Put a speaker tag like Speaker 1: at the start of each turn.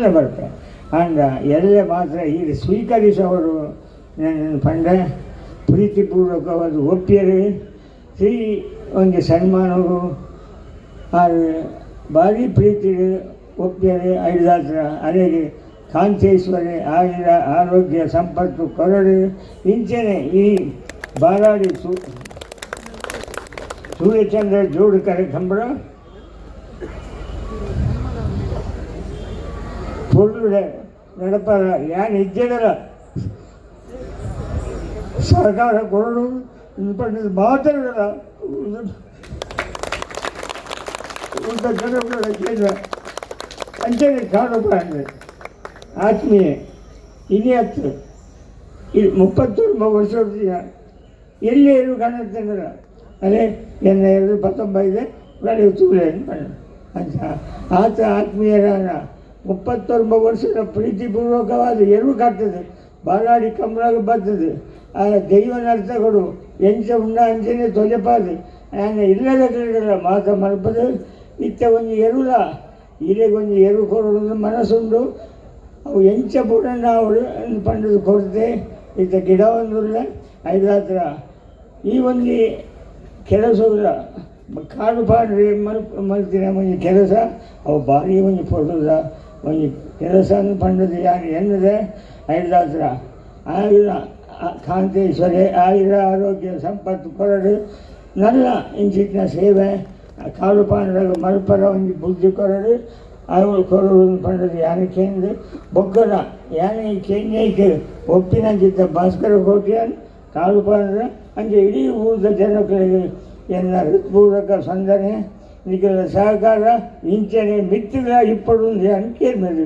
Speaker 1: ಬರುತ್ತೆ ಅಂದ ಎಲ್ಲ ಮಾತ್ರ ಈಗ ಸ್ವೀಕರಿಸುವವರು ನನ್ನ ಪಂಡ ಪ್ರೀತಿಪೂರ್ವಕವಾದ ಒಪ್ಪಿಯರು ಶ್ರೀ ಒಂದು ಸನ್ಮಾನವು ಅದು ಭಾರಿ ಪ್ರೀತಿ ಒಪ್ಪಿಯರೆ ಐದಾತ್ರ ಅಲೆಗೆ ಕಾಂತೇಶ್ವರಿ ಆಯುರ ಆರೋಗ್ಯ ಸಂಪತ್ತು ಕೊರಡು ಇಂಚನೆ ಈ ಬಾರಾಡಿ ಸೂರ್ಯಚಂದ್ರ ಜೋಡು ಕರೆ ಕಂಬಳ பொருளுடைய நடப்பார ஏன் இஜ்ஜடல ಸರ್ಕಾರ ಕೊರಡು ಇದು ಪಂಡಿತ ಮಾತಾಡಲ್ಲ ಉಂಟ ಜನಗಳ ಕೇಂದ್ರ ಅಂಚನೆ ಕಾಣಪ್ಪ ಅಂದರೆ ಆತ್ಮೀಯ ಇನಿ ಹತ್ತು ಇದು 33 ವರ್ಷ ಎಲ್ಲಿ ಏನು ಕಾಣುತ್ತಂದ್ರೆ ಅದೇ ಎನ್ನ 19 ಗಾಡಿ ಚೂರೇನು ಅಂತ ಆತ ಆತ್ಮೀಯರಾನ 39 ವರ್ಷದ ಪ್ರೀತಿಪೂರ್ವಕವಾದ ಎರವು ಕಾಡ್ತದೆ ಬಾಲಾಡಿ ಕಮಲಾಗ ಬರ್ತದೆ ಆ ದೈವನ ಅರ್ಥಗಳು ಎಂಚ ಉಂಡ ಅಂಚನೆ ತೊಲೆಪಾದು ನಾನು ಇಲ್ಲದ ಕಡೆಗಲ್ಲ ಮಾತ ಮಲ್ಪದು ಇತ್ತ ಒಂದು ಎರುಲ ಇಲೆಗೊಂದು ಎರು ಕೊಡೋದು ಮನಸ್ಸುಂಡು ಅವು ಎಂಚ ಬುಡಣ್ಣ ಅವಳು ಪಂಡದು ಕೊರತೆ ಇತ್ತ ಗಿಡ ಒಂದಿಲ್ಲ ಐದಾತ್ರ ಈ ಒಂದು ಕೆಲಸವಿಲ್ಲ ಕಾಡು ಪಾಡ್ರಿ ಮಲ್ತಿನ ಒಂದು ಕೆಲಸ ಅವು ಭಾರಿ ಒಂದು ಕೊಡೋದ ಒಂದು ಕೆಲಸ ಪಂಡದು ಯಾರು ಎನ್ನದೆ ಐದಾತ್ರ ಆಯುರ ಕಾಂತೇಶ್ವರಿ ಆಯುರ ಆರೋಗ್ಯ ಸಂಪತ್ತು ಕೊರಡು ನಲ್ಲ ಇಂಚಿನ ಸೇವೆ ಕಾಲು ಪಾಂಡಗ ಮಲ್ಪರ ಒಂದು ಬುದ್ಧಿ ಕೊರಡು ಅವಳು ಕೊರಡು ಪಂಡದು ಯಾನಕ್ಕೇಂದು ಬೊಗ್ಗನ ಯಾನೆ ಕೆಂಗೈಕೆ ಒಪ್ಪಿನಂಚಿದ್ದ ಭಾಸ್ಕರ ಕೋಟಿಯನ್ ಕಾಲು ಪಾಂಡ್ರ ಹಂಗೆ ಇಡೀ ಊರದ ಜನಗಳಿಗೆ ಎನ್ನ ಹೃತ್ಪೂರ್ವಕ ಸಂದನೆ ನಿಖಿಲ ಸಹಕಾರ ಇಂಚನೆ ಮಿತ್ತಿಗಳ ಇಪ್ಪಡು ಅಂಕೆ ಮೇಲೆ